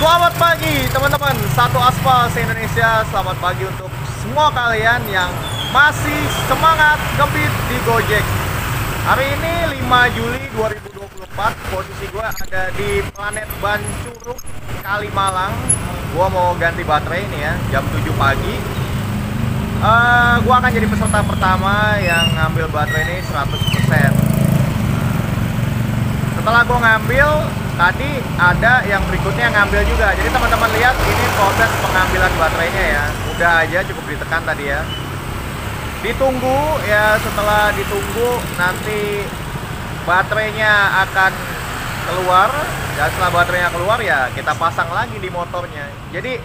Selamat pagi teman-teman, satu aspal se-Indonesia. Selamat pagi untuk semua kalian yang masih semangat ngebit di Gojek. Hari ini 5 Juli 2024. Posisi gue ada di Planet Ban Curug, Kalimalang. Gue mau ganti baterai ini ya, jam 7 pagi. Gue akan jadi peserta pertama yang ngambil baterai ini 100%. Setelah gue ngambil, tadi ada yang berikutnya ngambil juga. Jadi teman-teman lihat ini proses pengambilan baterainya ya. Udah aja cukup ditekan tadi ya. Ditunggu ya, setelah ditunggu nanti baterainya akan keluar. Dan setelah baterainya keluar ya kita pasang lagi di motornya. Jadi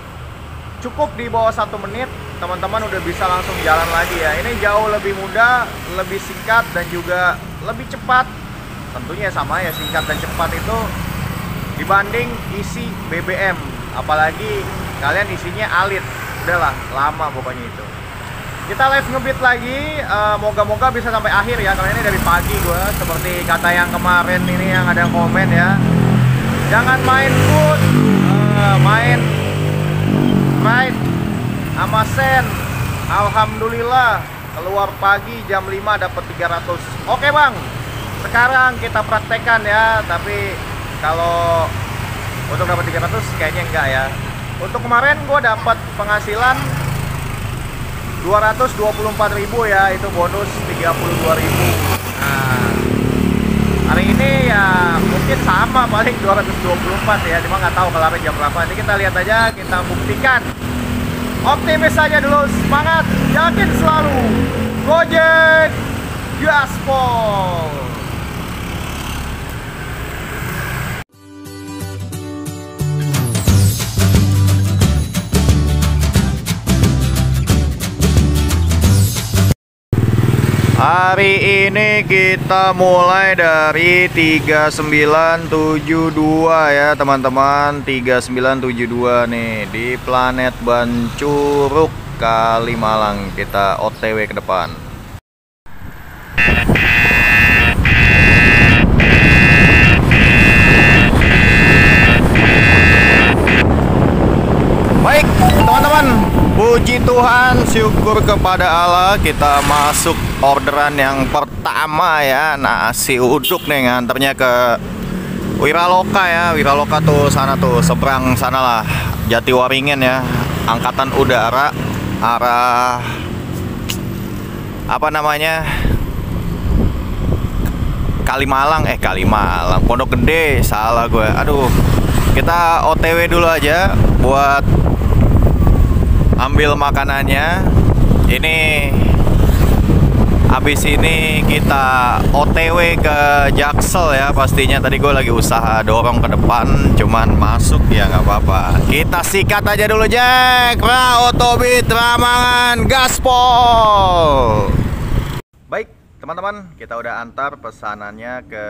cukup di bawah 1 menit teman-teman udah bisa langsung jalan lagi ya. Ini jauh lebih mudah, lebih singkat dan juga lebih cepat. Tentunya sama ya, singkat dan cepat itu dibanding isi BBM, apalagi kalian isinya alit. Udahlah, lama pokoknya itu. Kita live ngebit lagi, moga-moga bisa sampai akhir ya, karena ini dari pagi gue. Seperti kata yang kemarin ini yang ada komen ya, jangan main food, main ride sama sen. Alhamdulillah keluar pagi jam 5 dapat 300. Oke bang, sekarang kita praktekkan ya, tapi kalau untuk dapat 300 kayaknya enggak ya. Untuk kemarin gue dapat penghasilan 224.000 ya, itu bonus 32.000. Nah, hari ini ya mungkin sama, paling 224 ya, cuma nggak tahu kelarnya jam berapa. Nanti kita lihat aja, kita buktikan. Optimis saja dulu, semangat, yakin selalu. Gojek gaspol. Hari ini kita mulai dari 3972 ya teman-teman. 3972 nih di Planet Ban Curug, Kalimalang. Kita OTW ke depan. Baik teman-teman, puji Tuhan, syukur kepada Allah, kita masuk orderan yang pertama ya. Nasi uduk nih, nganternya ke Wiraloka ya. Wiraloka tuh sana tuh, seberang sana lah, Jatiwaringin ya. Angkatan Udara, arah apa namanya, Kalimalang, Pondok Gede, salah gue. Aduh, kita OTW dulu aja buat ambil makanannya. Ini habis ini kita OTW ke Jaksel ya pastinya. Tadi gue lagi usaha dorong ke depan, cuman masuk ya nggak apa-apa. Kita sikat aja dulu Jack. Otobit Ramangan gaspol. Baik teman-teman, kita udah antar pesanannya ke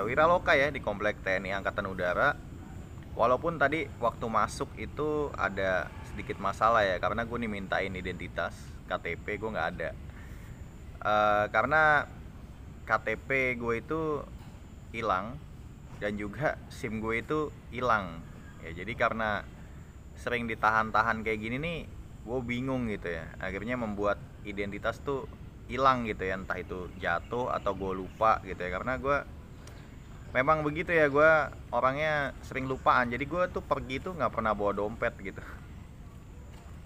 Wiraloka ya, di Komplek TNI Angkatan Udara. Walaupun tadi waktu masuk itu ada sedikit masalah ya, karena gue dimintain identitas, KTP gue nggak ada. Karena KTP gue itu hilang dan juga SIM gue itu hilang ya. Jadi karena sering ditahan-tahan kayak gini nih, gue bingung gitu ya. Akhirnya membuat identitas tuh hilang gitu ya, entah itu jatuh atau gue lupa gitu ya. Karena gue memang begitu ya, gue orangnya sering lupaan. Jadi gue tuh pergi tuh nggak pernah bawa dompet gitu.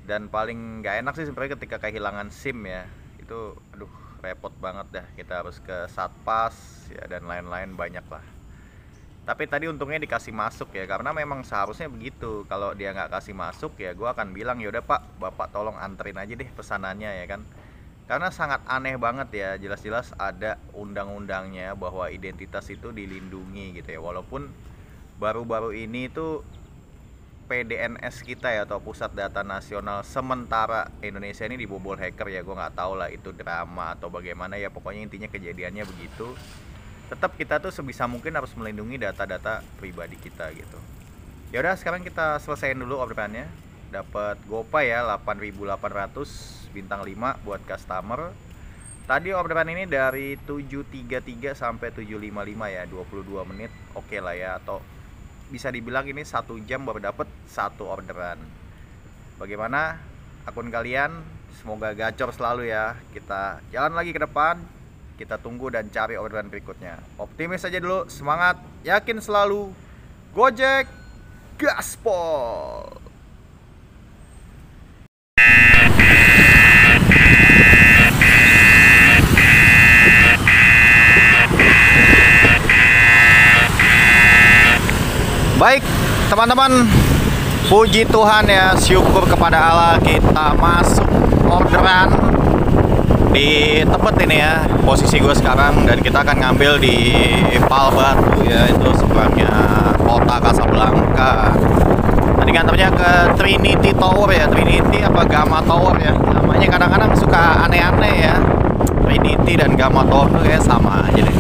Dan paling nggak enak sih sebenarnya ketika kehilangan SIM ya. Itu aduh, repot banget dah. Kita harus ke Satpas ya, dan lain-lain banyak lah. Tapi tadi untungnya dikasih masuk ya, karena memang seharusnya begitu. Kalau dia nggak kasih masuk ya gue akan bilang, yaudah Pak, Bapak tolong anterin aja deh pesanannya ya kan. Karena sangat aneh banget ya, jelas-jelas ada undang-undangnya bahwa identitas itu dilindungi gitu ya. Walaupun baru-baru ini tuh PDNS kita ya, atau Pusat Data Nasional Sementara Indonesia ini dibobol hacker ya. Gue nggak tahu lah itu drama atau bagaimana ya, pokoknya intinya kejadiannya begitu. Tetap kita tuh sebisa mungkin harus melindungi data-data pribadi kita gitu. Ya udah, sekarang kita selesaiin dulu orderannya. Dapat GoPay ya, 8.800 bintang 5 buat customer. Tadi orderan ini dari 7.33 sampai 7.55 ya, 22 menit oke lah ya, atau bisa dibilang ini 1 jam baru dapat 1 orderan. Bagaimana akun kalian? Semoga gacor selalu ya. Kita jalan lagi ke depan, kita tunggu dan cari orderan berikutnya. Optimis aja dulu, semangat, yakin selalu. Gojek gaspol. Baik teman-teman, puji Tuhan ya, syukur kepada Allah kita masuk orderan di tempat ini ya, posisi gue sekarang, dan kita akan ngambil di Palbatu ya, itu seberangnya kota Casablanca. Tadi kantornya ke Trinity Tower ya, Trinity apa Gamma Tower ya, namanya kadang-kadang suka aneh-aneh ya, Trinity dan Gamma Tower tuh kayak sama aja deh.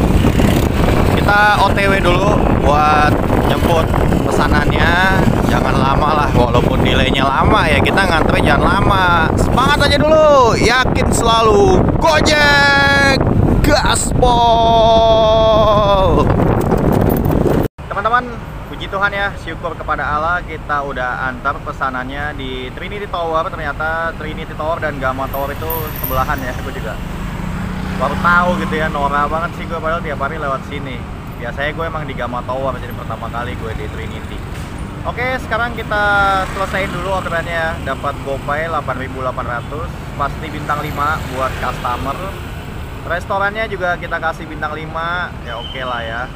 Kita OTW dulu buat jemput pesanannya, jangan lama lah, walaupun delaynya lama ya, kita ngantre jangan lama. Semangat aja dulu, yakin selalu. Gojek gaspol. Teman-teman, puji Tuhan ya, syukur kepada Allah, kita udah antar pesanannya di Trinity Tower. Ternyata Trinity Tower dan Gamma Tower itu sebelahan ya, gue juga baru tahu gitu ya, norak banget sih gue, padahal tiap hari lewat sini. Biasanya gue emang di Gamma Tower, jadi pertama kali gue di Trinity. Oke, sekarang kita selesaiin dulu orderannya. Dapat GoPay 8.800, pasti bintang 5 buat customer. Restorannya juga kita kasih bintang 5, ya oke lah ya.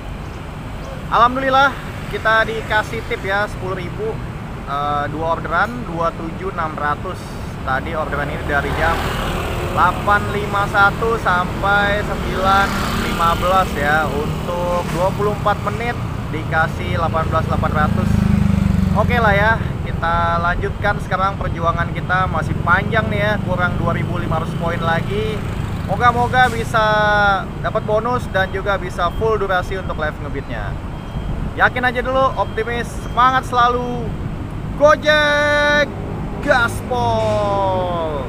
Alhamdulillah kita dikasih tip ya 10.000, 2 orderan 27.600. Tadi orderan ini dari jam 8.51 sampai 9.15 ya, untuk 24 menit dikasih 18.800. Oke lah ya, kita lanjutkan sekarang perjuangan kita, masih panjang nih ya, kurang 2.500 poin lagi. Moga-moga bisa dapat bonus dan juga bisa full durasi untuk live ngebeatnya. Yakin aja dulu, optimis, semangat selalu. Gojek gaspol.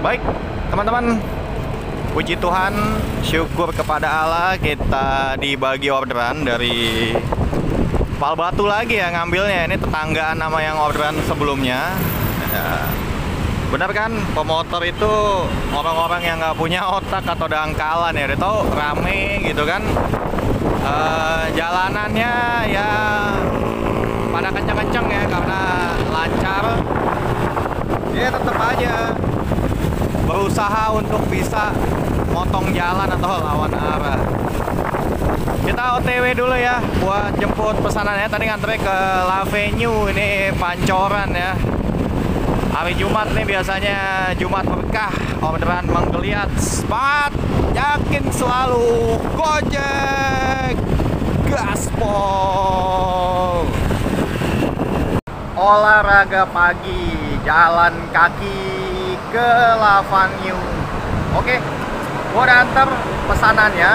Baik teman-teman, puji Tuhan, syukur kepada Allah, kita dibagi orderan dari Palbatu lagi ya ngambilnya. Ini tetanggaan sama yang orderan sebelumnya ya. Benar kan, pemotor itu orang-orang yang nggak punya otak atau dangkalan ya. Udah tau rame gitu kan, jalanannya ya pada kenceng-kenceng ya, karena lancar. Dia tetap aja berusaha untuk bisa motong jalan atau lawan arah. Kita OTW dulu ya buat jemput pesanannya. Tadi ngantre ke La Venue, ini Pancoran ya. Hari Jumat nih biasanya Jumat berkah, orderan menggeliat. Semangat, yakin selalu. Gojek gaspol. Olahraga pagi, jalan kaki ke La Venue. Oke, gue udah antar pesanannya.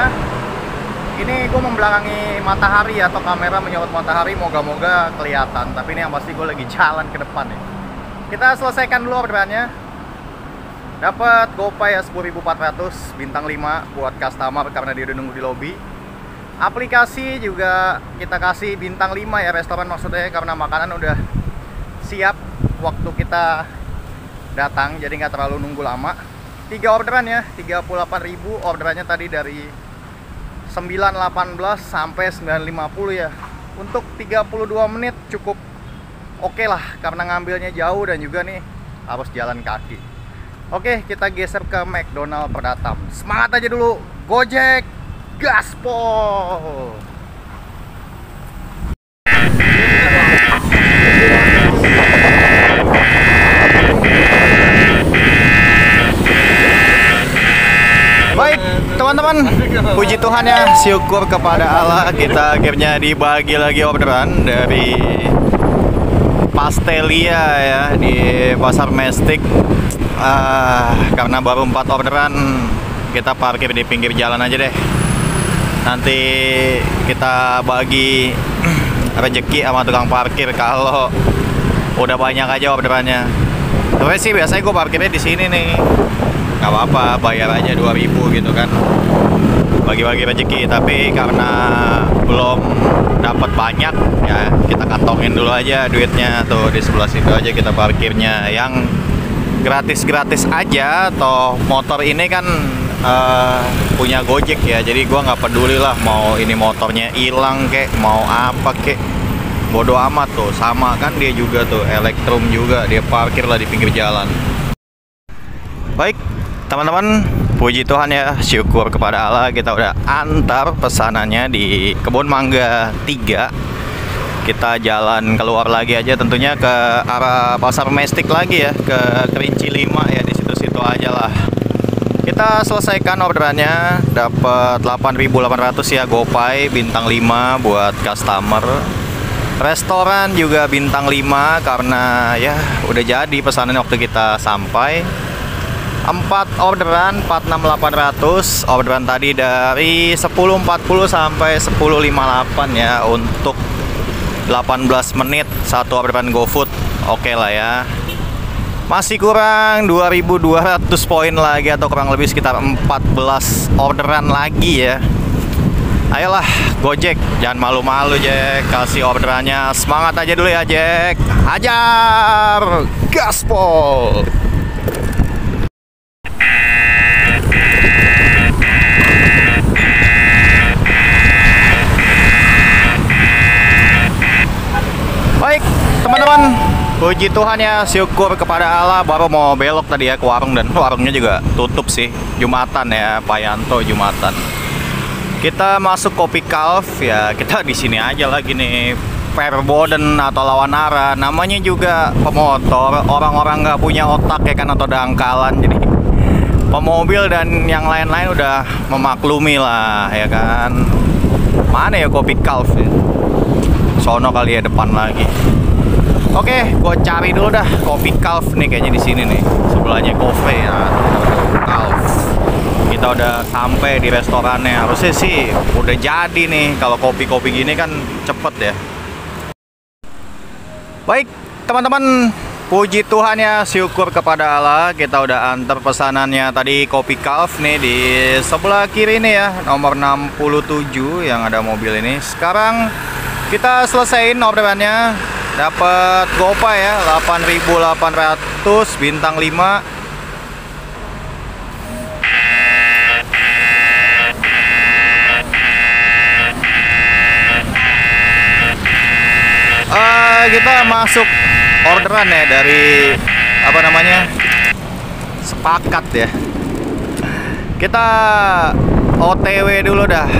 Ini gue membelakangi matahari atau kamera menyorot matahari, moga-moga kelihatan. Tapi ini yang pasti gue lagi jalan ke depan nih. Kita selesaikan dulu orderannya. Dapat GoPay ya 10.400, bintang 5 buat customer karena dia udah nunggu di lobby. Aplikasi juga kita kasih bintang 5 ya, restoran maksudnya, karena makanan udah siap waktu kita datang, jadi nggak terlalu nunggu lama. 3 orderan ya, 38.000 orderannya tadi dari 9.18 sampai 9.50 ya. Untuk 32 menit cukup oke lah, karena ngambilnya jauh dan juga nih harus jalan kaki. Oke, kita geser ke McDonald Perdatam. Semangat aja dulu, Gojek gaspol. Baik teman-teman, puji Tuhan ya, syukur kepada Allah, kita akhirnya dibagi lagi orderan dari Pastelia ya di Pasar Mestik. Karena baru 4 orderan, kita parkir di pinggir jalan aja deh. Nanti kita bagi rezeki sama tukang parkir. Kalau udah banyak aja orderannya. Tapi sih biasanya gue parkirnya di sini nih. Nggak apa-apa, bayar aja 2.000 gitu kan. Bagi-bagi rezeki, tapi karena belum dapat banyak ya kita kantongin dulu aja duitnya tuh di sebelah situ aja kita parkirnya. Yang gratis-gratis aja, toh motor ini kan punya Gojek ya, jadi gua nggak peduli lah mau ini motornya hilang kek, mau apa kek, bodo amat tuh, sama kan dia juga tuh elektrum juga, dia parkir lah di pinggir jalan. Baik teman-teman, puji Tuhan ya, syukur kepada Allah, kita udah antar pesanannya di Kebun Mangga 3. Kita jalan keluar lagi aja, tentunya ke arah Pasar Mestik lagi ya, ke Kerinci 5 ya, di situ-situ aja lah. Kita selesaikan orderannya, dapat 8.800 ya, GoPay bintang 5 buat customer. Restoran juga bintang 5 karena ya udah jadi pesanan waktu kita sampai. 4 orderan 46.800. Orderan tadi dari 10.40 sampai 10.58 ya, untuk 18 menit satu orderan GoFood. Oke lah ya. Masih kurang 2.200 poin lagi, atau kurang lebih sekitar 14 orderan lagi ya. Ayolah Gojek, jangan malu-malu Jack, kasih orderannya. Semangat aja dulu ya Jack. Hajar, gaspol. Baik teman-teman, puji Tuhan ya, syukur kepada Allah, baru mau belok tadi ya ke warung, dan warungnya juga tutup sih, Jumatan ya, Pak Yanto Jumatan. Kita masuk Kopi Calf ya, kita di sini aja lagi nih, Verboden atau lawan arah, namanya juga pemotor, orang-orang nggak punya otak ya kan, atau dangkalan, jadi pemobil dan yang lain-lain udah memaklumi lah ya kan. Mana ya Kopi Calf ya? Sono kali ya, depan lagi. Oke, gue cari dulu dah Kopi Calf nih, kayaknya di sini nih, sebelahnya Cafe ya, Calf. Kita udah sampai di restorannya, harusnya sih udah jadi nih. Kalau kopi-kopi gini kan cepet ya. Baik teman-teman, puji Tuhan ya, syukur kepada Allah, kita udah antar pesanannya tadi Kopi Calf nih di sebelah kiri nih ya, nomor 67 yang ada mobil ini. Sekarang kita selesaiin orderannya, dapat GoPay ya, 8.800 bintang 5. Kita masuk orderan ya dari apa namanya, Sepakat ya. Kita OTW dulu dah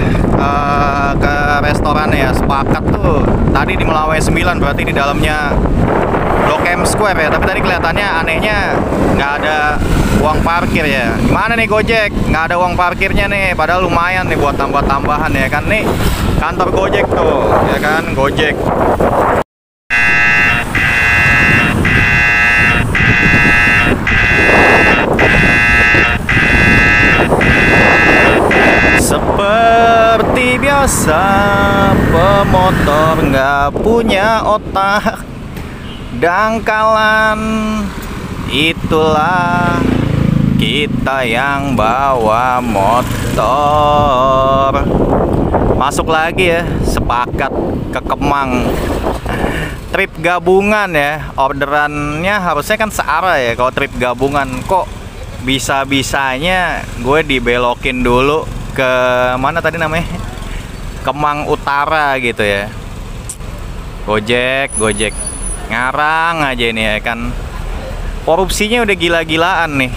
ke restoran ya, Sepakat tuh tadi di Melawai 9, berarti di dalamnya Blok M Square ya. Tapi tadi kelihatannya anehnya nggak ada uang parkir ya. Gimana nih Gojek? Nggak ada uang parkirnya nih, padahal lumayan nih buat tambah-tambahan ya kan. Nih kantor Gojek tuh ya kan, Gojek. Seperti biasa, pemotor nggak punya otak, dangkalan, itulah kita yang bawa motor. Masuk lagi ya, Sepakat ke Kemang. Trip gabungan ya, orderannya harusnya kan searah ya. Kalau trip gabungan kok bisa-bisanya gue dibelokin dulu ke mana tadi namanya, Kemang Utara gitu ya. Gojek ngarang aja ini ya kan. Korupsinya udah gila-gilaan nih.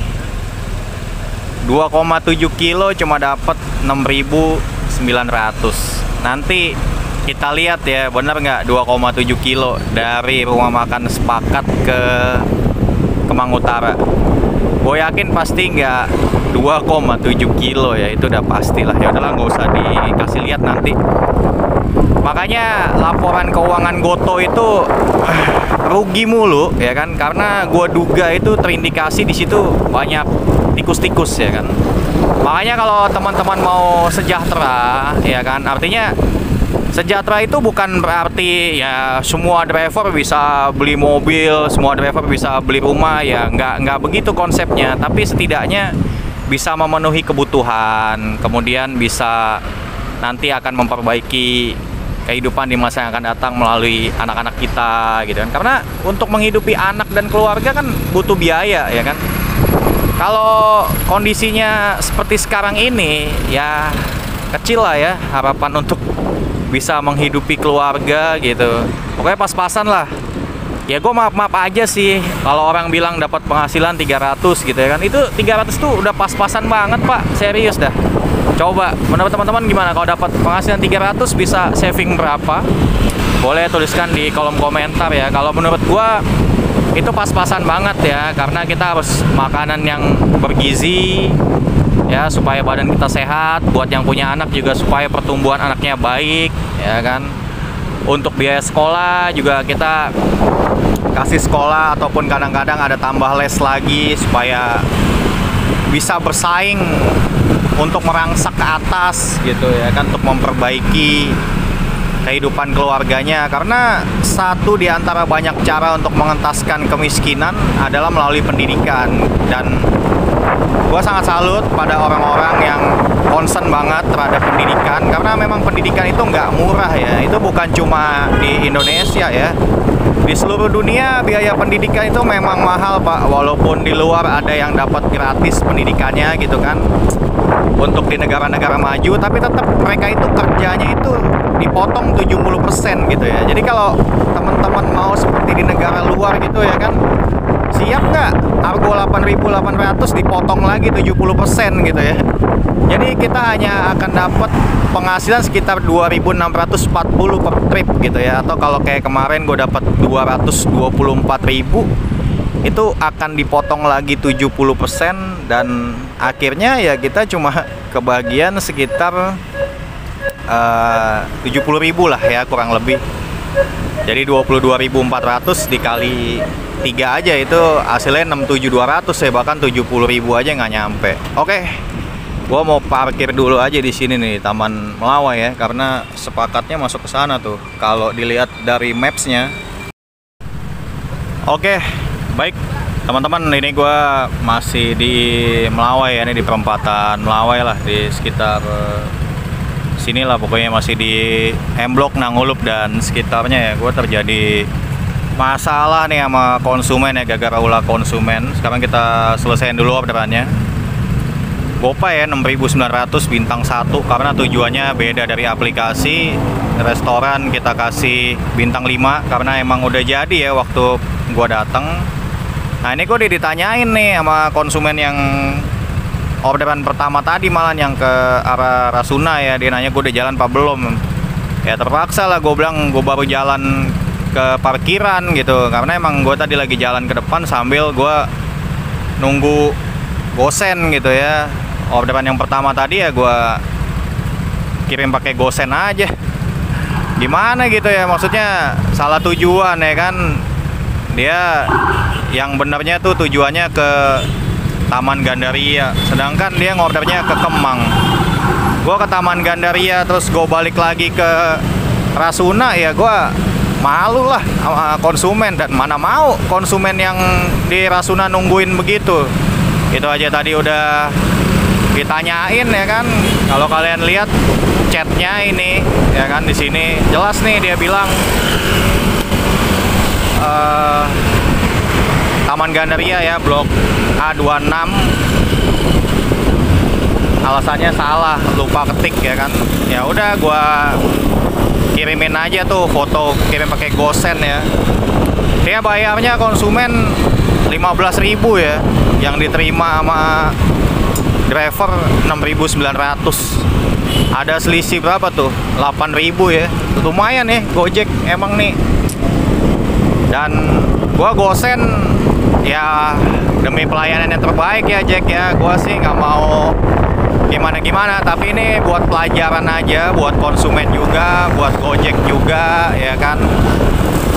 2,7 kilo cuma dapat 6.900. Nanti kita lihat ya, bener nggak 2,7 kilo dari rumah makan Sepakat ke Kemang Utara. Gue yakin pasti nggak 2,7 kilo ya, itu udah pastilah. Ya udahlah, nggak usah dikasih lihat nanti. Makanya laporan keuangan Goto itu rugi mulu ya kan, karena gue duga itu terindikasi di situ banyak tikus-tikus ya kan. Makanya kalau teman-teman mau sejahtera ya kan, artinya sejahtera itu bukan berarti ya semua driver bisa beli mobil, semua driver bisa beli rumah, ya nggak begitu konsepnya. Tapi setidaknya bisa memenuhi kebutuhan, kemudian bisa nanti akan memperbaiki kehidupan di masa yang akan datang melalui anak-anak kita gitu kan. Karena untuk menghidupi anak dan keluarga kan butuh biaya ya kan. Kalau kondisinya seperti sekarang ini ya kecil lah ya harapan untuk bisa menghidupi keluarga gitu. Pokoknya pas-pasan lah. Ya gue maaf aja sih kalau orang bilang dapat penghasilan 300 gitu ya kan. Itu 300 tuh udah pas-pasan banget pak, serius dah. Coba menurut teman-teman gimana kalau dapat penghasilan 300 bisa saving berapa? Boleh tuliskan di kolom komentar ya. Kalau menurut gue itu pas-pasan banget ya, karena kita harus makanan yang bergizi ya supaya badan kita sehat. Buat yang punya anak juga supaya pertumbuhan anaknya baik ya kan. Untuk biaya sekolah juga kita kasih sekolah, ataupun kadang-kadang ada tambah les lagi supaya bisa bersaing untuk merangsak ke atas gitu ya kan, untuk memperbaiki kehidupan keluarganya. Karena satu di antara banyak cara untuk mengentaskan kemiskinan adalah melalui pendidikan. Dan gue sangat salut pada orang-orang yang concern banget terhadap pendidikan, karena memang pendidikan itu nggak murah ya. Itu bukan cuma di Indonesia ya, di seluruh dunia biaya pendidikan itu memang mahal pak. Walaupun di luar ada yang dapat gratis pendidikannya gitu kan, untuk di negara-negara maju, tapi tetap mereka itu kerjanya itu dipotong 70% gitu ya. Jadi kalau teman-teman mau seperti di negara luar gitu ya kan, siap nggak argo 8.800 dipotong lagi 70% gitu ya. Jadi kita hanya akan dapat penghasilan sekitar 2.640 per trip gitu ya. Atau kalau kayak kemarin gue dapat 224.000, itu akan dipotong lagi 70%, dan akhirnya ya kita cuma kebagian sekitar 70.000 lah ya kurang lebih. Jadi 22.400 dikali 3 aja itu hasilnya 67.200 ya, bahkan 70.000 aja nggak nyampe. Oke, gua mau parkir dulu aja di sini nih, Taman Melawai ya, karena sepakatnya masuk ke sana tuh kalau dilihat dari maps-nya. Oke, baik teman-teman, ini gua masih di Melawai ya, ini di perempatan Melawai lah, di sekitar sini lah pokoknya, masih di M Block, Nangulup dan sekitarnya ya. Gua terjadi masalah nih sama konsumen ya, gara-gara ulah konsumen. Sekarang kita selesaiin dulu orderannya. GoPay ya 6.900 bintang 1, karena tujuannya beda dari aplikasi. Restoran kita kasih bintang 5 karena emang udah jadi ya waktu gua datang. Nah ini gua ditanyain nih sama konsumen yang orderan pertama tadi, malah yang ke arah Rasuna ya. Dia nanya gua udah jalan apa belum. Ya terpaksa lah gua bilang gua baru jalan ke parkiran gitu, karena emang gue tadi lagi jalan ke depan sambil gue nunggu gosen gitu ya. Orderan yang pertama tadi ya gue kirim pakai gosen aja, gimana gitu ya, maksudnya salah tujuan ya kan. Dia yang benernya tuh tujuannya ke Taman Gandaria, sedangkan dia ngordernya ke Kemang. Gue ke Taman Gandaria terus gue balik lagi ke Rasuna, ya gue malu lah sama konsumen, dan mana mau konsumen yang di Rasuna nungguin begitu. Itu aja tadi udah ditanyain ya kan. Kalau kalian lihat chatnya ini ya kan, di sini jelas nih dia bilang Taman Gandaria ya, Blok A26. Alasannya salah, lupa ketik ya kan. Ya udah gua kirimin aja tuh foto, kirim pakai gosen ya. Dia bayarnya konsumen 15.000 ya, yang diterima sama driver 6.900. Ada selisih berapa tuh? 8.000 ya. Lumayan ya Gojek emang nih. Dan gua gosen ya demi pelayanan yang terbaik ya Jack ya. Gua sih nggak mau gimana-gimana, tapi ini buat pelajaran aja, buat konsumen juga, buat Gojek juga ya kan,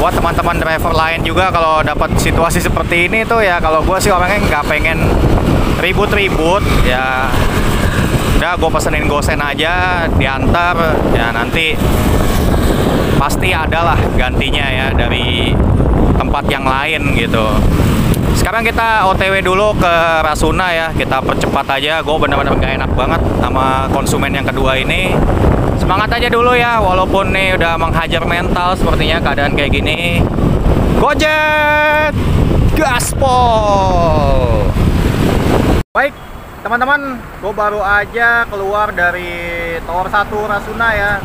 buat teman-teman driver lain juga. Kalau dapat situasi seperti ini tuh ya, kalau gue sih orangnya nggak pengen ribut-ribut ya. Udah gue pesenin gosen aja, diantar ya, nanti pasti adalah gantinya ya dari tempat yang lain gitu. Sekarang kita OTW dulu ke Rasuna ya, kita percepat aja. Gue bener-bener gak enak banget sama konsumen yang kedua ini. Semangat aja dulu ya, walaupun nih udah menghajar mental sepertinya keadaan kayak gini. Gojek gaspol. Baik teman-teman, gue baru aja keluar dari Tower 1 Rasuna ya.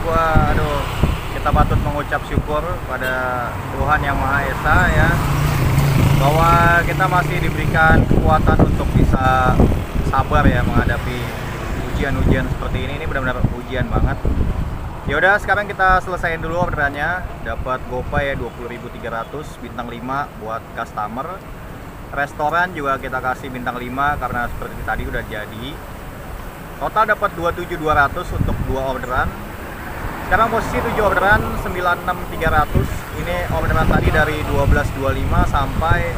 Kita patut mengucap syukur pada Tuhan Yang Maha Esa ya, bahwa kita masih diberikan kekuatan untuk bisa sabar ya menghadapi ujian-ujian seperti ini. Ini benar-benar ujian banget. Yaudah, sekarang kita selesaiin dulu orderannya. Dapat GoPay ya 20.300 bintang 5 buat customer. Restoran juga kita kasih bintang 5 karena seperti tadi udah jadi. Total dapat 27.200 untuk 2 orderan. Sekarang posisi 7 orderan 96.300. Ini orderan tadi dari 12.25 sampai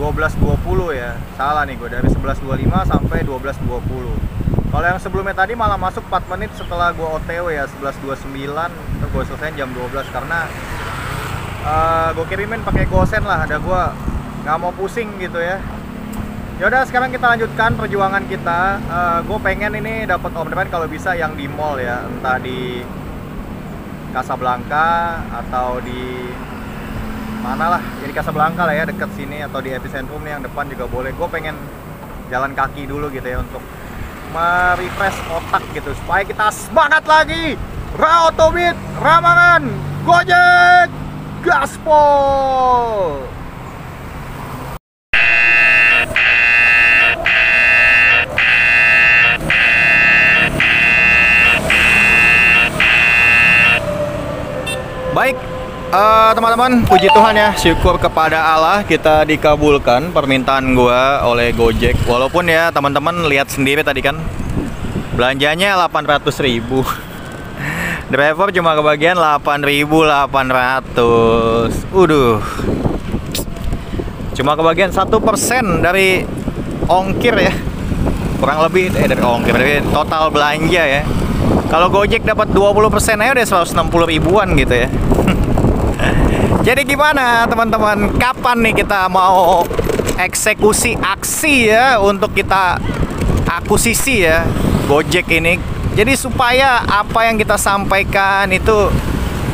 12.20 ya. Salah nih gue, dari 11.25 sampai 12.20. Kalau yang sebelumnya tadi malah masuk 4 menit setelah gue OTW ya, 11.29. Itu gue selesai jam 12 karena gue kirimin pakai GoSend lah, ada gue nggak mau pusing gitu ya. Yaudah, sekarang kita lanjutkan perjuangan kita. Gue pengen ini dapat orderan kalau bisa yang di mall ya, entah di Casablanca atau di mana lah, jadi Casablanca lah ya, dekat sini, atau di Epicentrum nih yang depan juga boleh. Gue pengen jalan kaki dulu gitu ya untuk merefresh otak gitu supaya kita semangat lagi. Ra Otobit, Ramangan, Gojek gaspol. Baik, teman-teman, puji Tuhan ya, syukur kepada Allah kita dikabulkan permintaan gua oleh Gojek. Walaupun ya teman-teman lihat sendiri tadi kan belanjanya 800.000. Driver cuma kebagian 8.800. Cuma kebagian 1% dari ongkir ya. Kurang lebih dari ongkir, dari total belanja ya. Kalau Gojek dapat 20% aja udah 160 ribuan gitu ya. Jadi gimana teman-teman? Kapan nih kita mau eksekusi aksi ya untuk kita akuisisi ya Gojek ini? Jadi supaya apa yang kita sampaikan itu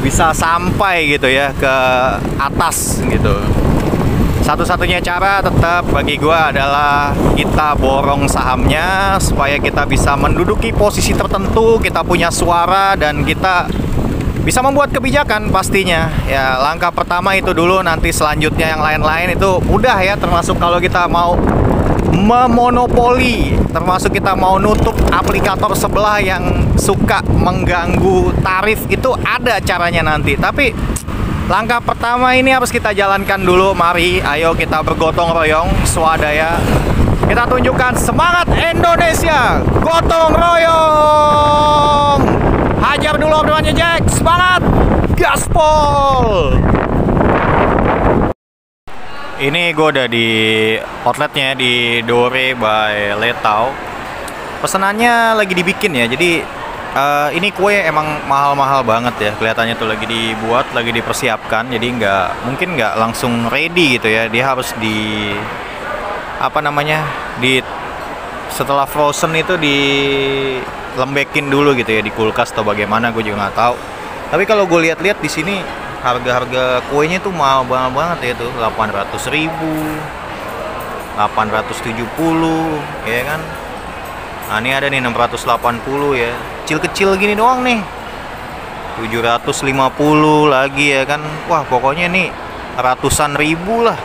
bisa sampai gitu ya ke atas gitu. Satu-satunya cara tetap bagi gua adalah kita borong sahamnya supaya kita bisa menduduki posisi tertentu, kita punya suara dan kita bisa membuat kebijakan pastinya. Ya, langkah pertama itu dulu, nanti selanjutnya yang lain-lain itu mudah ya, termasuk kalau kita mau memonopoli, termasuk kita mau nutup aplikator sebelah yang suka mengganggu tarif, itu ada caranya nanti. Tapi langkah pertama ini harus kita jalankan dulu. Mari, ayo kita bergotong royong, swadaya. Kita tunjukkan semangat Indonesia, gotong royong. Hajar dulu orderannya Jack, semangat, gaspol. Ini gue udah di outletnya di Dore by Letao. Pesanannya lagi dibikin ya, jadi ini kue emang mahal-mahal banget ya, kelihatannya tuh lagi dibuat, lagi dipersiapkan, jadi mungkin nggak langsung ready gitu ya, dia harus di setelah frozen itu dilembekin dulu gitu ya di kulkas atau bagaimana, gue juga nggak tahu. Tapi kalau gue lihat-lihat di sini harga kuenya tuh mahal banget ya, tuh 800.000, 870 ya kan. Nah, ini ada nih 680 ya. Kecil-kecil gini doang nih. 750 lagi ya kan. Wah, pokoknya nih ratusan ribu lah.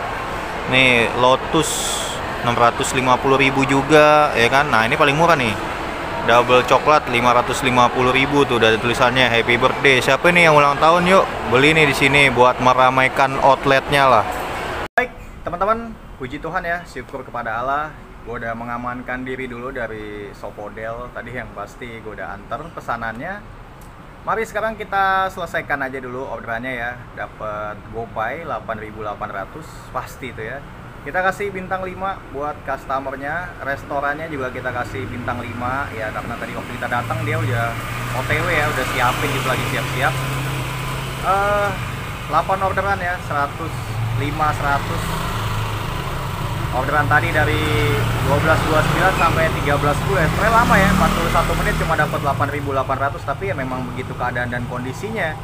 Nih Lotus 650.000 juga ya kan. Nah, ini paling murah nih. Double coklat 550.000 tuh, udah ada tulisannya happy birthday. Siapa nih yang ulang tahun? Yuk beli nih di sini buat meramaikan outletnya lah. Baik teman-teman, puji Tuhan ya, syukur kepada Allah. Gue udah mengamankan diri dulu dari Sopodel tadi, yang pasti gue udah antar pesanannya. Mari sekarang kita selesaikan aja dulu orderannya ya. Dapat GoPay 8.800 pasti itu ya. Kita kasih bintang 5 buat customernya. Restorannya juga kita kasih bintang 5 ya, karena tadi waktu kita datang dia udah OTW ya, udah siapin gitu, lagi siap-siap. 8 orderan ya, 100 orderan tadi dari 12.29 sampai 13.10 ya. Sebenarnya lama ya, 41 menit cuma dapat 8.800, tapi ya memang begitu keadaan dan kondisinya.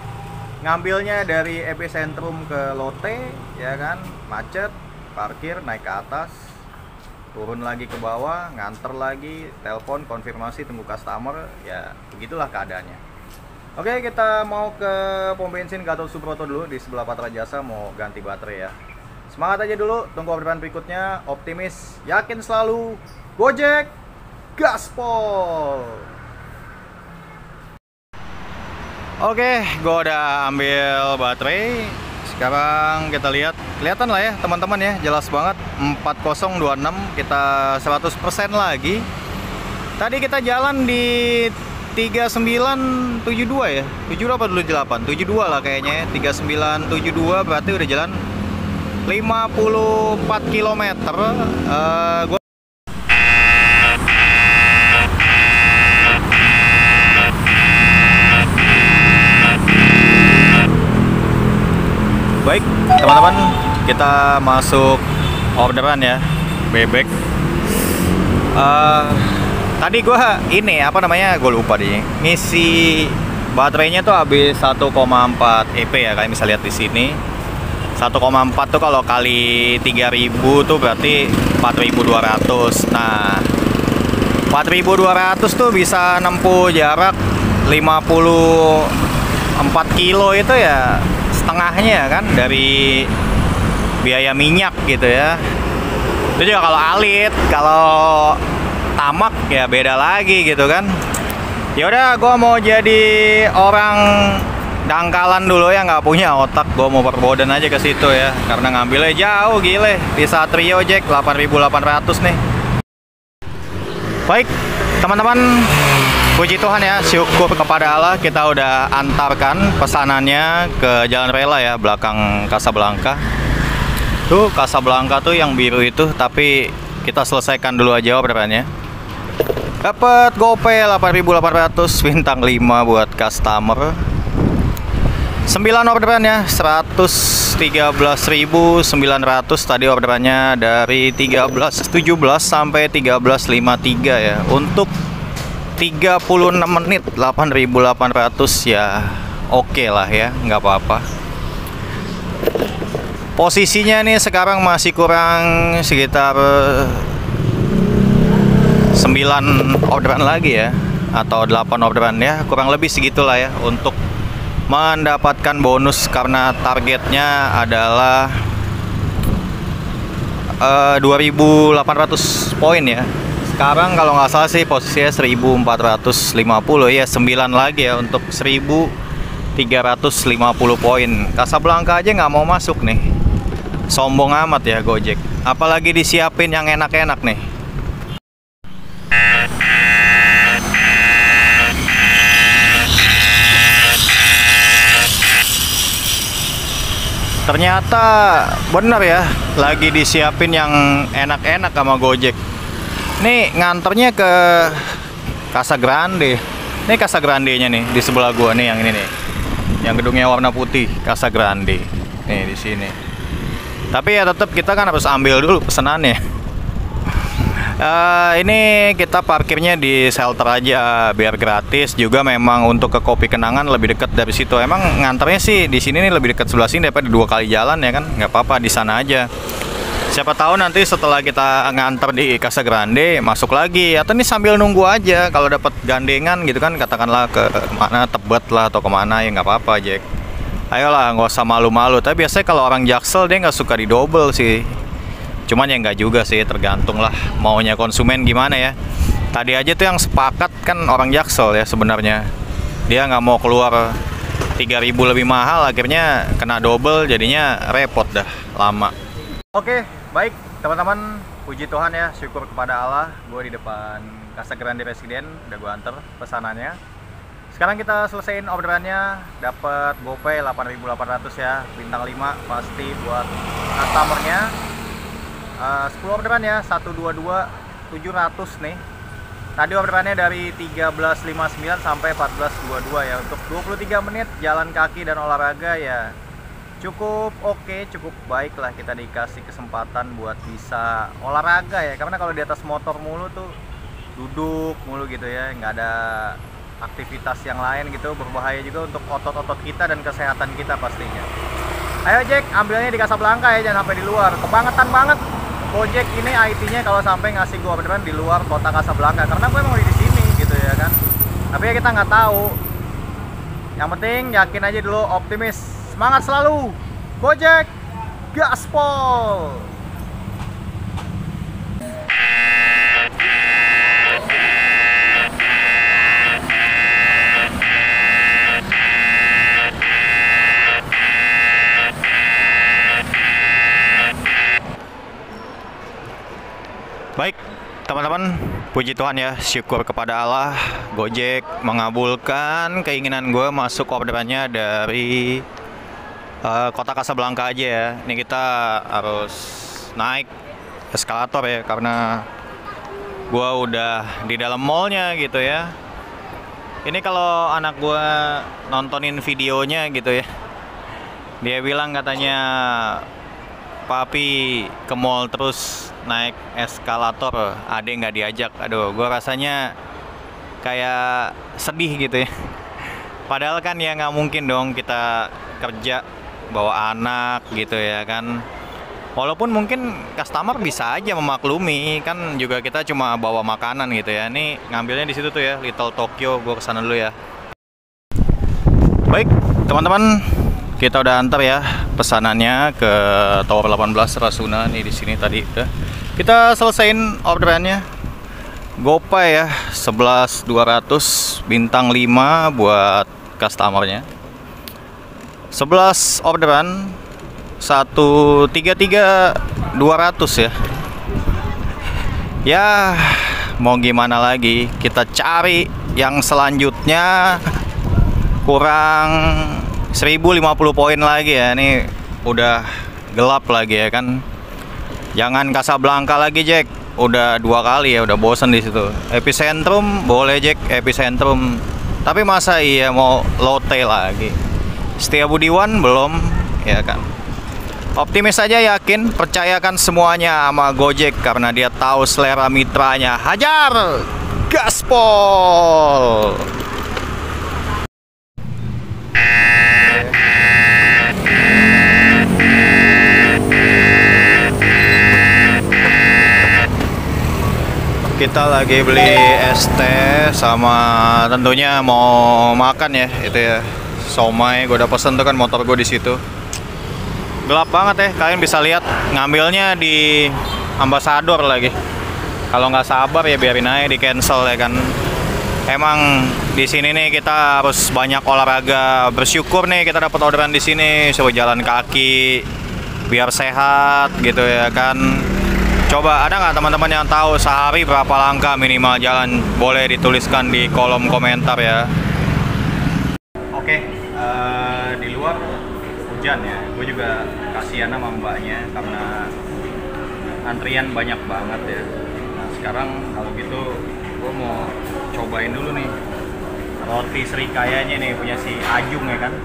Ngambilnya dari epicentrum ke Lotte ya kan, macet, parkir, naik ke atas, turun lagi ke bawah, nganter lagi, telepon, konfirmasi, tunggu customer, ya begitulah keadaannya. Oke, kita mau ke pom bensin Gatot Subroto dulu di sebelah Patra Jasa, mau ganti baterai ya. Semangat aja dulu, tunggu orderan berikutnya, optimis, yakin selalu, Gojek, gaspol! Oke, gue udah ambil baterai. Sekarang kita lihat, kelihatan lah ya teman-teman ya, jelas banget 4026, kita 100% lagi. Tadi kita jalan di 3972 ya, 72 apa dulu 8? 72 lah kayaknya ya, 3972 berarti udah jalan 54 km. Baik teman-teman, kita masuk orderan ya, bebek. Tadi gua ini apa namanya, gue lupa deh, ngisi baterainya tuh habis 1,4 EP ya, kalian bisa lihat di sini. 1,4 tuh kalau kali 3000 tuh berarti 4200. Nah, 4200 tuh bisa nempuh jarak 54 kilo, itu ya setengahnya kan dari biaya minyak gitu ya. Itu juga kalau alit, kalau tamak ya beda lagi gitu kan. Ya udah, gue mau jadi orang dangkalan dulu ya, nggak punya otak, gue mau perboden aja ke situ ya, karena ngambilnya jauh gile di Satrio Jack 8.800 nih. Baik teman-teman, puji Tuhan ya, syukur kepada Allah, kita udah antarkan pesanannya ke Jalan Rela ya, belakang Casablanca. Tuh Casablanca tuh yang biru itu, tapi kita selesaikan dulu aja orderannya. Dapat GoPay 8.800, bintang 5 buat customer. 9 orderan ya, 113.900 tadi orderannya, dari 13.17 sampai 13.53 ya. Untuk 36 menit 8.800 ya, oke lah ya, nggak apa-apa. Posisinya nih sekarang masih kurang sekitar 9 orderan lagi ya, atau 8 orderan ya, kurang lebih segitulah ya, untuk mendapatkan bonus, karena targetnya adalah 2.800 poin ya. Sekarang kalau nggak salah sih posisinya 1.450 ya, 9 lagi ya untuk 1.350 poin. Casablanca aja nggak mau masuk nih, sombong amat ya Gojek, apalagi disiapin yang enak-enak nih. Ternyata bener ya, lagi disiapin yang enak-enak sama Gojek. Nih nganternya ke Casa Grande. Ini Casa Grande-nya nih di sebelah gua nih, yang ini nih. Yang gedungnya warna putih, Casa Grande. Nih di sini. Tapi ya tetap kita kan harus ambil dulu pesanannya. Ini kita parkirnya di shelter aja biar gratis, juga memang untuk ke Kopi Kenangan lebih dekat dari situ. Emang nganternya sih di sini nih lebih dekat sebelah sini daripada 2 kali jalan ya kan, nggak apa-apa di sana aja. Siapa tahu nanti setelah kita nganter di Casa Grande masuk lagi, atau nih sambil nunggu aja kalau dapat gandengan gitu kan, katakanlah ke mana, Tebet lah atau kemana, ya nggak apa-apa Jack. Ayolah, nggak usah malu-malu. Tapi biasanya kalau orang Jaksel dia nggak suka didobel sih. Cuman ya nggak juga sih, tergantung lah maunya konsumen gimana ya. Tadi aja tuh yang sepakat kan orang Jaksel ya sebenarnya. Dia nggak mau keluar 3.000 lebih mahal, akhirnya kena double, jadinya repot dah, lama. Oke, baik teman-teman, puji Tuhan ya, syukur kepada Allah, gue di depan Casa Grande Residen, udah gue anter pesanannya. Sekarang kita selesaiin orderannya, dapat GoPay 8.800 ya, bintang 5 pasti buat customernya. 10 orderan ya, 122 700 nih. Tadi orderannya dari 13.59 sampai 14.22 ya. Untuk 23 menit jalan kaki dan olahraga ya cukup oke, cukup baik lah, kita dikasih kesempatan buat bisa olahraga ya. Karena kalau di atas motor mulu tuh duduk mulu gitu ya, nggak ada aktivitas yang lain gitu, berbahaya juga untuk otot-otot kita dan kesehatan kita pastinya. Ayo Jack, ambilnya di Casablanca ya, jangan sampai di luar. Kebangetan banget Gojek ini IT-nya kalau sampai ngasih gua orderan di luar kota Casablanca, karena gue emang di sini gitu ya kan. Tapi ya kita nggak tahu. Yang penting yakin aja dulu, optimis. Semangat selalu, Gojek, gaspol! Baik, teman-teman, puji Tuhan ya, syukur kepada Allah, Gojek mengabulkan keinginan gue masuk orderannya dari kota Casablanca aja ya. Ini kita harus naik eskalator ya, karena gue udah di dalam mallnya gitu ya. Ini kalau anak gue nontonin videonya gitu ya, dia bilang katanya, papi ke mall terus naik eskalator, adek nggak diajak. Aduh, gue rasanya kayak sedih gitu ya. Padahal kan ya nggak mungkin dong kita kerja bawa anak gitu ya kan. Walaupun mungkin customer bisa aja memaklumi, kan juga kita cuma bawa makanan gitu ya. Ini ngambilnya di situ tuh ya, Little Tokyo. Gue kesana dulu ya. Baik, teman-teman, kita udah antar ya pesanannya ke Tower 18 Rasuna nih di sini tadi udah. Kita selesaiin orderannya. GoPay ya, 11.200 bintang 5 buat customernya. 11 orderan 133.200 ya. Ya, mau gimana lagi? Kita cari yang selanjutnya kurang 1050 poin lagi ya. Ini udah gelap lagi ya kan. Jangan Casablanca lagi, Jack. Udah 2 kali ya, udah bosen di situ. Epicentrum boleh, Jack, Epicentrum. Tapi masa iya mau Lotte lagi? Setiabudi belum, ya kan. Optimis aja, yakin, percayakan semuanya sama Gojek karena dia tahu selera mitranya. Hajar, gaspol! Kita lagi beli es teh sama tentunya mau makan ya, itu ya. Somai gue udah pesen tuh kan, motor gue di situ. Gelap banget ya, kalian bisa lihat ngambilnya di Ambassador lagi. Kalau nggak sabar ya biarin aja di cancel ya kan. Emang di sini nih kita harus banyak olahraga. Bersyukur nih kita dapat orderan di sini, suruh jalan kaki biar sehat gitu ya kan. Coba ada nggak teman-teman yang tahu sehari berapa langkah minimal jalan? Boleh dituliskan di kolom komentar ya. Oke, di luar hujan ya. Gue juga kasihan sama mbaknya karena antrian banyak banget ya. Nah sekarang kalau gitu gue mau cobain dulu nih roti Srikayanya nih, punya si Ajung ya kan.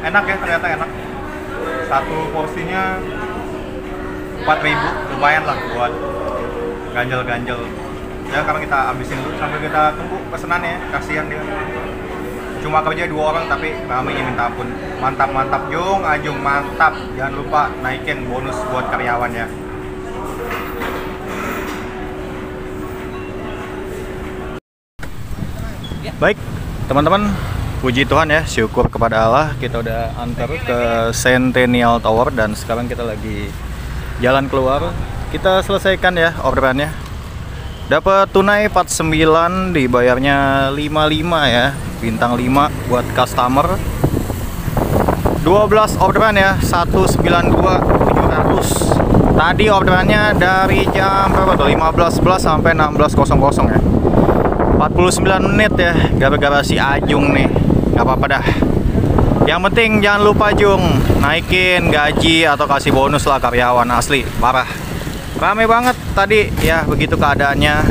Enak ya, ternyata enak. Satu porsinya 4.000, lumayan lah buat ganjel-ganjel. Ya karena kita habisin dulu sambil kita tunggu pesenannya, kasihan dia. Cuma kerja 2 orang tapi kami minta ampun. Mantap Jung, Ajung mantap. Jangan lupa naikin bonus buat karyawannya. Baik, teman-teman, puji Tuhan ya, syukur kepada Allah, kita udah antar ke Centennial Tower dan sekarang kita lagi jalan keluar. Kita selesaikan ya orderannya. Dapat tunai 49, dibayarnya 55 ya, bintang 5 buat customer. 12 orderan ya, 192.700. Tadi orderannya dari jam berapa tuh? 15.11 sampai 16.00 ya. 49 menit ya, gara-gara si Ajung nih. Gak apa-apa dah. Yang penting jangan lupa Jung, naikin gaji atau kasih bonus lah karyawan, asli parah. Rame banget tadi ya, begitu keadaannya.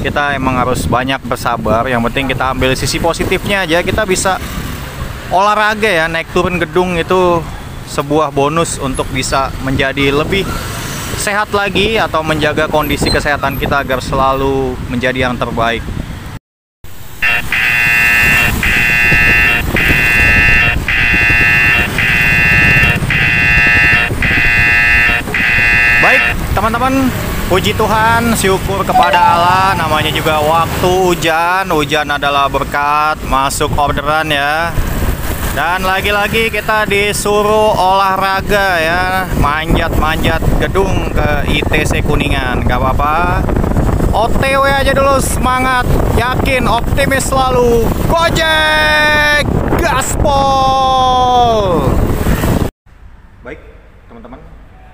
Kita emang harus banyak bersabar. Yang penting kita ambil sisi positifnya aja. Kita bisa olahraga ya, naik turun gedung itu sebuah bonus untuk bisa menjadi lebih sehat lagi atau menjaga kondisi kesehatan kita agar selalu menjadi yang terbaik. Baik teman-teman, puji Tuhan, syukur kepada Allah, namanya juga waktu hujan. Hujan adalah berkat, masuk orderan ya. Dan lagi-lagi kita disuruh olahraga ya, manjat-manjat gedung ke ITC Kuningan. Gak apa-apa, OTW aja dulu, semangat, yakin, optimis selalu. Gojek gaspol. Baik teman-teman,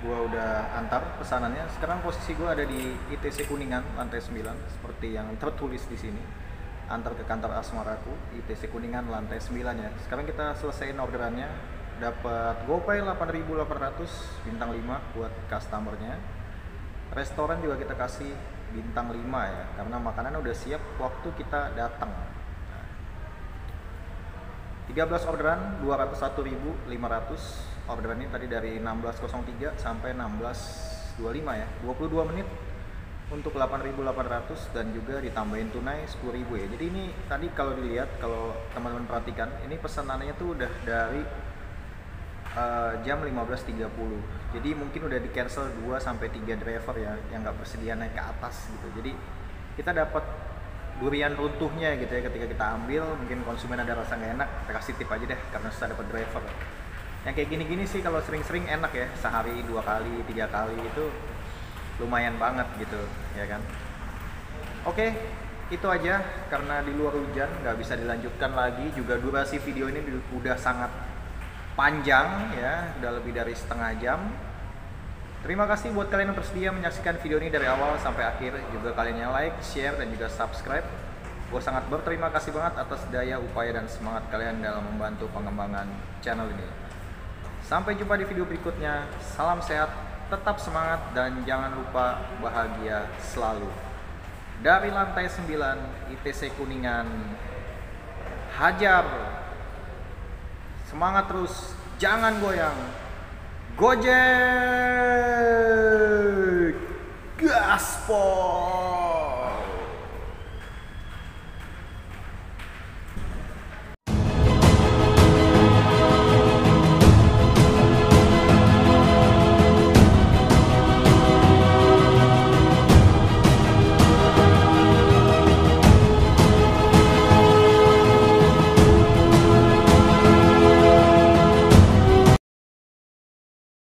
gua udah antar pesanannya. Sekarang posisi gua ada di ITC Kuningan lantai 9 seperti yang tertulis di sini. Antar ke kantor asmaraku ITC Kuningan lantai 9 ya. Sekarang kita selesaiin orderannya. Dapat GoPay 8.800 bintang 5 buat customernya. Restoran juga kita kasih bintang 5 ya, karena makanan udah siap waktu kita datang. 13 orderan 201.500. Orderan ini tadi dari 16.03 sampai 16.25 ya, 22 menit untuk 8.800 dan juga ditambahin tunai 10.000 ya. Jadi ini tadi kalau dilihat, kalau teman-teman perhatikan, ini pesanannya tuh udah dari jam 15.30. Jadi mungkin udah di cancel 2 sampai 3 driver ya yang nggak bersedia naik ke atas gitu. Jadi kita dapat durian runtuhnya gitu ya ketika kita ambil. Mungkin konsumen ada rasa nggak enak, kita kasih tip aja deh karena susah dapat driver. Yang kayak gini-gini sih kalau sering-sering enak ya, sehari 2 kali 3 kali itu lumayan banget gitu ya kan. Oke, itu aja karena di luar hujan nggak bisa dilanjutkan lagi. Juga durasi video ini udah sangat panjang ya, udah lebih dari setengah jam. Terima kasih buat kalian yang bersedia menyaksikan video ini dari awal sampai akhir. Juga kalian yang like, share, dan juga subscribe. Gue sangat berterima kasih banget atas daya, upaya, dan semangat kalian dalam membantu pengembangan channel ini. Sampai jumpa di video berikutnya. Salam sehat, tetap semangat, dan jangan lupa bahagia selalu. Dari lantai 9 ITC Kuningan, hajar, semangat terus, jangan goyang. Gojek gaspol.